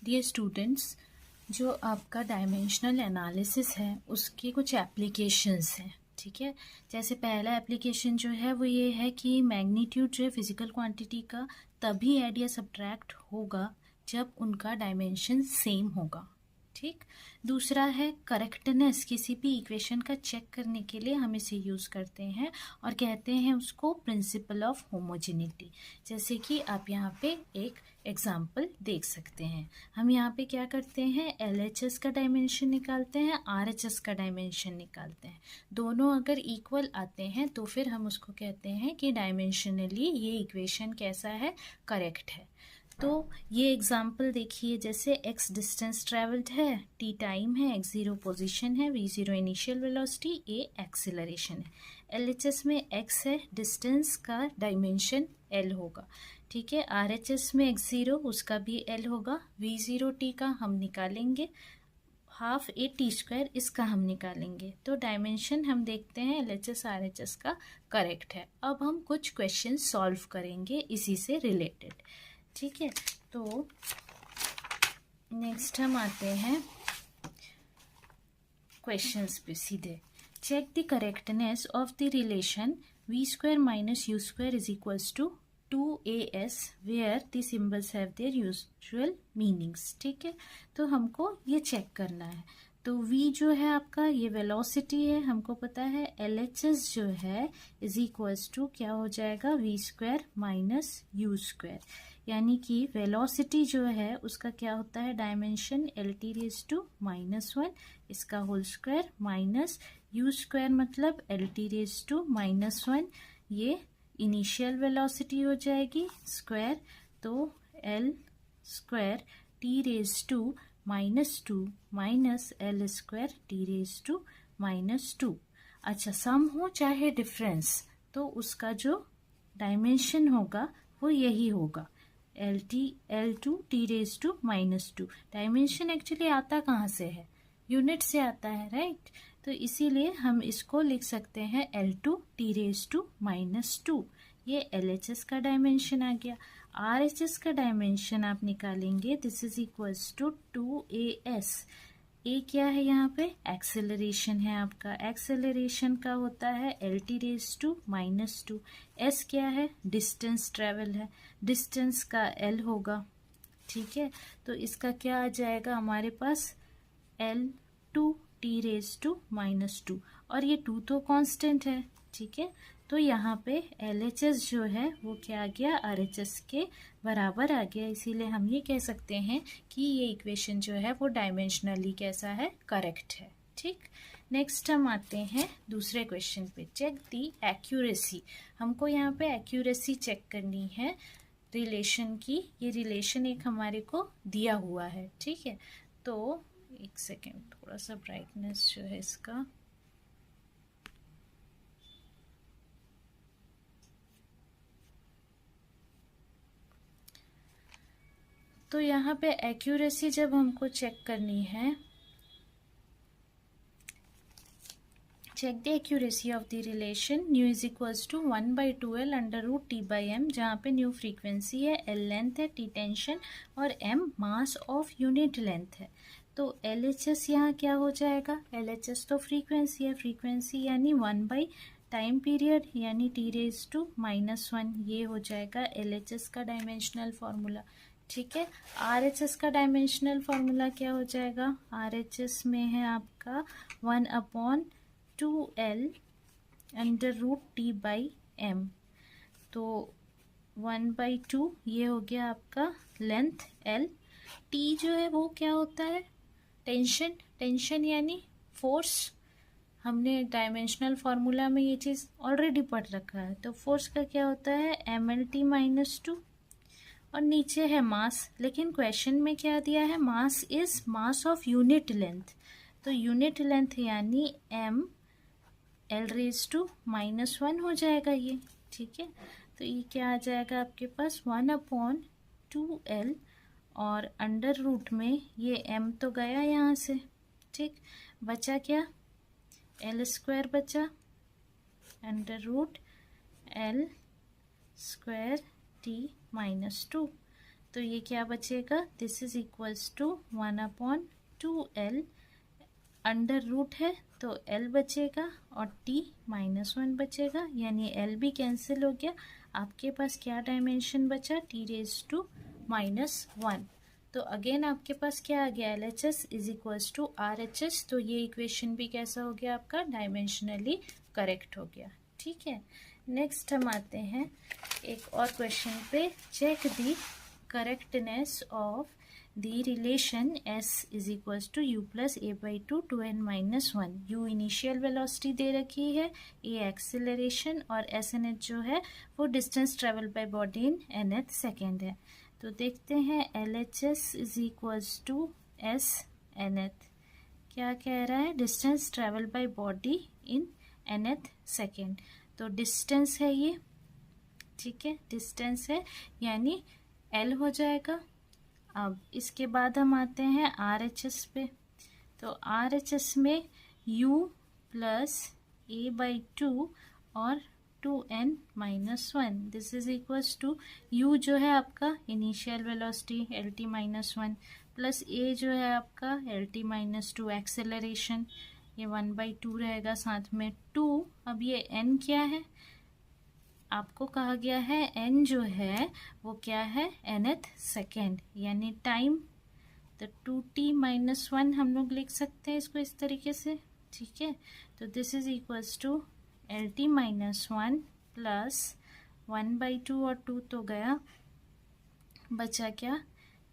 Dear students, जो आपका dimensional analysis है उसके कुछ एप्लीकेशंस हैं, ठीक है। जैसे पहला एप्लीकेशन जो है वो ये है कि मैग्नीट्यूड जो है फिजिकल क्वांटिटी का तभी ऐड या सब्ट्रैक्ट होगा जब उनका डायमेंशन सेम होगा, ठीक। दूसरा है करेक्टनेस, किसी भी इक्वेशन का चेक करने के लिए हम इसे यूज़ करते हैं और कहते हैं उसको प्रिंसिपल ऑफ होमोजेनिटी। जैसे कि आप यहाँ पे एक एग्जाम्पल देख सकते हैं। हम यहाँ पे क्या करते हैं, LHS का डायमेंशन निकालते हैं, RHS का डायमेंशन निकालते हैं। दोनों अगर इक्वल आते हैं तो फिर हम उसको कहते हैं कि डायमेंशनली ये इक्वेशन कैसा है, करेक्ट है। तो ये एग्जाम्पल देखिए, जैसे x डिस्टेंस ट्रेवल्ड है, t टाइम है, x0 पोजीशन है, v0 initial velocity, a acceleration है। LHS में x है, डिस्टेंस का डायमेंशन l होगा, ठीक है। RHS में x0 उसका भी l होगा, v0 t का हम निकालेंगे, हाफ a t स्क्वायर इसका हम निकालेंगे। तो डायमेंशन हम देखते हैं LHS RHS का करेक्ट है। अब हम कुछ क्वेश्चन सॉल्व करेंगे इसी से रिलेटेड, ठीक है। तो नेक्स्ट हम आते हैं क्वेश्चंस पे सीधे। Check the correctness of the relation v square minus u square is equals to 2as where the symbols have their usual meanings, ठीक है। तो हमको ये चेक करना है। तो v जो है आपका ये वेलोसिटी है, हमको पता है। LHS जो है इज इक्वल्स टू क्या हो जाएगा, v square minus u square, यानी कि वेलोसिटी जो है उसका क्या होता है, डायमेंशन LT रेज टू -1 इसका whole square minus u square मतलब LT रेज टू -1, ये इनिशियल वेलोसिटी हो जाएगी स्क्वायर, तो L square T raise to -2 minus L square T raise to -2। अच्छा, सम हो चाहे डिफरेंस, तो उसका जो डायमेंशन होगा वो यही होगा, L2 T raise to -2। Dimension actually आता कहाँ से है, यूनिट से आता है, राइट। तो इसीलिए हम इसको लिख सकते हैं L2 T रेज टू -2। ये LHS का डायमेंशन आ गया। RHS का डायमेंशन आप निकालेंगे, this is equals to 2as। A क्या है यहाँ पे, एक्सेलरेशन है आपका, एक्सेलरेशन का होता है LT रेज टू -2। एस क्या है, डिस्टेंस ट्रेवल है, डिस्टेंस का L होगा, ठीक है। तो इसका क्या आ जाएगा हमारे पास, L2 T रेज टू -2, और ये 2 तो कांस्टेंट है, ठीक है। तो यहाँ पे LHS जो है वो क्या आ गया, RHS के बराबर आ गया, इसीलिए हम ये कह सकते हैं कि ये इक्वेशन जो है वो डायमेंशनली कैसा है, करेक्ट है, ठीक। नेक्स्ट हम आते हैं दूसरे क्वेश्चन पे। चेक दी एक्यूरेसी, हमको यहाँ पे एक्यूरेसी चेक करनी है रिलेशन की। ये रिलेशन एक हमारे को दिया हुआ है, ठीक है। तो एक सेकेंड, थोड़ा सा ब्राइटनेस जो है इसका, तो यहाँ पे एक्यूरेसी जब हमको चेक करनी है, check the accuracy of the relation nu is equals to 1/2L √T/m, जहाँ पे न्यू फ्रीक्वेंसी है, L लेंथ है, T टेंशन और M mass of unit length है। तो LHS यहाँ क्या हो जाएगा, LHS तो फ्रीक्वेंसी है, फ्रीक्वेंसी यानी 1 टाइम पीरियड यानी T रेज टू -1, ये हो जाएगा LHS का डायमेंशनल फॉर्मूला, ठीक है। RHS का डायमेंशनल फॉर्मूला क्या हो जाएगा, RHS में है आपका 1/2L √T/m। तो 1/2 ये हो गया आपका लेंथ L। T जो है वो क्या होता है, टेंशन, टेंशन यानी फोर्स, हमने डायमेंशनल फार्मूला में ये चीज़ ऑलरेडी पढ़ रखा है। तो फोर्स का क्या होता है, MLT -2, और नीचे है मास, लेकिन क्वेश्चन में क्या दिया है, mass is mass of unit length, तो यूनिट लेंथ यानी M L रेज टू -1 हो जाएगा ये, ठीक है। तो ये क्या आ जाएगा आपके पास, 1/2L, और अंडर रूट में ये M तो गया यहाँ से, ठीक। बचा क्या, L स्क्वायर बचा, under root L square T -2। तो ये क्या बचेगा, this is equals to 1/2l, under root है तो l बचेगा और t -1 बचेगा, यानी l भी कैंसिल हो गया। आपके पास क्या डायमेंशन बचा, t⁻⁻1। तो अगेन आपके पास क्या आ गया, LHS is equals to RHS। तो ये इक्वेशन भी कैसा हो गया आपका, डायमेंशनली करेक्ट हो गया। ठीक है, नेक्स्ट हम आते हैं एक और क्वेश्चन पे। Check the correctness of the relation s is equals to u plus a/2 2n minus 1। u initial velocity दे रखी है, a एक्सेलरेशन और SNH जो है वो distance travel by body in nth second है। तो देखते हैं LHS is equals to s nth, क्या कह रहा है, distance travel by body in nth second. तो डिस्टेंस है ये, ठीक है, डिस्टेंस है यानी l हो जाएगा। अब इसके बाद हम आते हैं RHS पे। तो RHS में u प्लस a/2 और 2n-1, this is equals to u जो है आपका initial velocity LT-1 plus a जो है आपका LT-2 एक्सेलरेशन, ये 1/2 रहेगा, साथ में 2। अब ये n क्या है, आपको कहा गया है n जो है वो क्या है, nth सेकेंड यानी टाइम। तो 2t-1 हम लोग लिख सकते हैं इसको इस तरीके से, ठीक है। तो this is equals to LT-1 plus 1/2 और 2 तो गया, बचा क्या,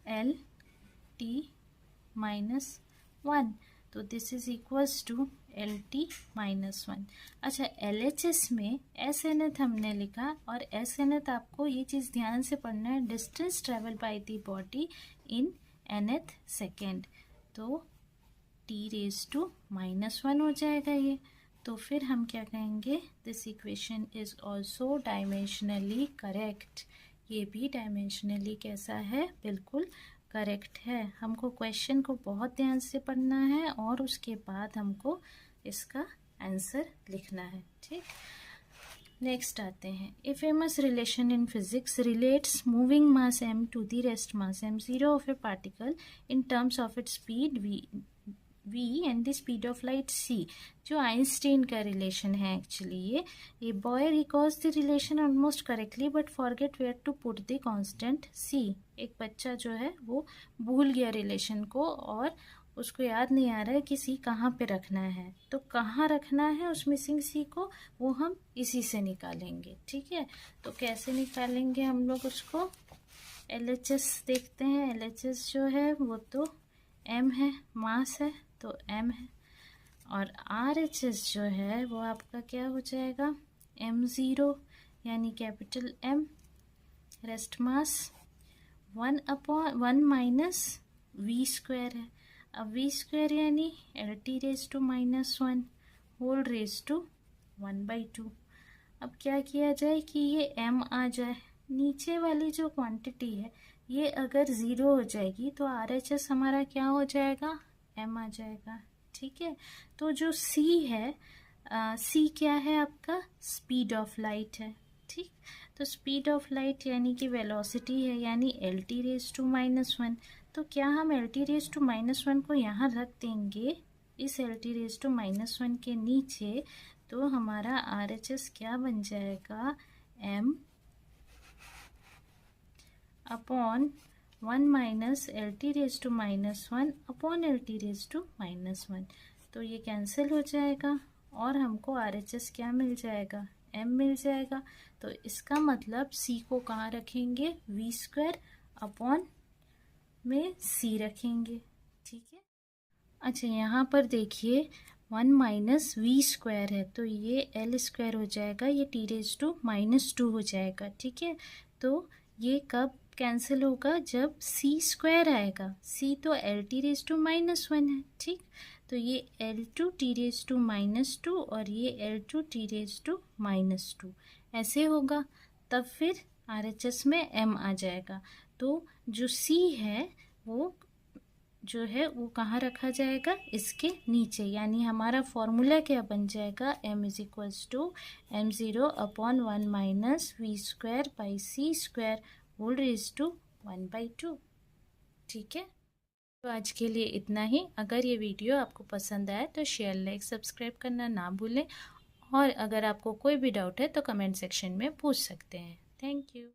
LT-1। तो this is equals to LT-1। अच्छा, LHS में SNth हमने लिखा, और SNth आपको ये चीज़ ध्यान से पढ़ना है, distance travel by the body in nth second. तो t⁻⁻1 हो जाएगा ये। तो फिर हम क्या कहेंगे, this equation is also dimensionally correct. ये भी डायमेंशनली कैसा है, बिल्कुल करेक्ट है। हमको क्वेश्चन को बहुत ध्यान से पढ़ना है और उसके बाद हमको इसका आंसर लिखना है, ठीक। नेक्स्ट आते हैं, a famous relation in physics relates moving mass m to the rest mass m0 of a particle in terms of its speed v and the speed of light c। जो Einstein का relation है actually ये boy recalls the relation almost correctly but forget where to put the constant c। एक बच्चा जो है वो भूल गया रिलेशन को और उसको याद नहीं आ रहा है कि c कहाँ पे रखना है। तो कहाँ रखना है उस मिसिंग c को, वो हम इसी से निकालेंगे, ठीक है। तो कैसे निकालेंगे हम लोग उसको, LHS देखते हैं। LHS जो है वो तो m है, मास है तो m है, और RHS जो है वो आपका क्या हो जाएगा, m0 यानी capital M, rest mass 1/1 - v² है। अब v² यानी LT⁻⁻1 होल रेज टू 1/2। अब क्या किया जाए कि ये m आ जाए, नीचे वाली जो क्वांटिटी है ये अगर 0 हो जाएगी तो RHS हमारा क्या हो जाएगा, m आ जाएगा, ठीक है। तो जो c है, c क्या है आपका, स्पीड ऑफ लाइट है, ठीक। तो स्पीड ऑफ लाइट यानी कि वेलोसिटी है, यानी LT⁻⁻1। तो क्या हम LT⁻⁻1 को यहाँ रख देंगे इस LT⁻⁻1 के नीचे, तो हमारा RHS क्या बन जाएगा, m/1 - LT⁻⁻1 अपॉन LT⁻⁻1। तो ये कैंसिल हो जाएगा और हमको RHS क्या मिल जाएगा, m मिल जाएगा। तो इसका मतलब c को कहाँ रखेंगे, v² अपॉन में c रखेंगे, ठीक है। अच्छा, यहाँ पर देखिए 1 - v² है तो ये l² हो जाएगा, ये t⁻⁻2 हो जाएगा, ठीक है। तो ये कब कैंसिल होगा, जब c² आएगा, c तो LT⁻⁻1 है, ठीक। तो ये L2t⁻2 और ये L2t⁻2 ऐसे होगा, तब फिर RHS में m आ जाएगा। तो जो c है वो जो है वो कहाँ रखा जाएगा, इसके नीचे, यानी हमारा फॉर्मूला क्या बन जाएगा, m = m0/1 - v² / c² whole raise to 1/2। ठीक है, तो आज के लिए इतना ही। अगर ये वीडियो आपको पसंद आए तो शेयर, लाइक, सब्सक्राइब करना ना भूलें। और अगर आपको कोई भी डाउट है तो कमेंट सेक्शन में पूछ सकते हैं। Thank you.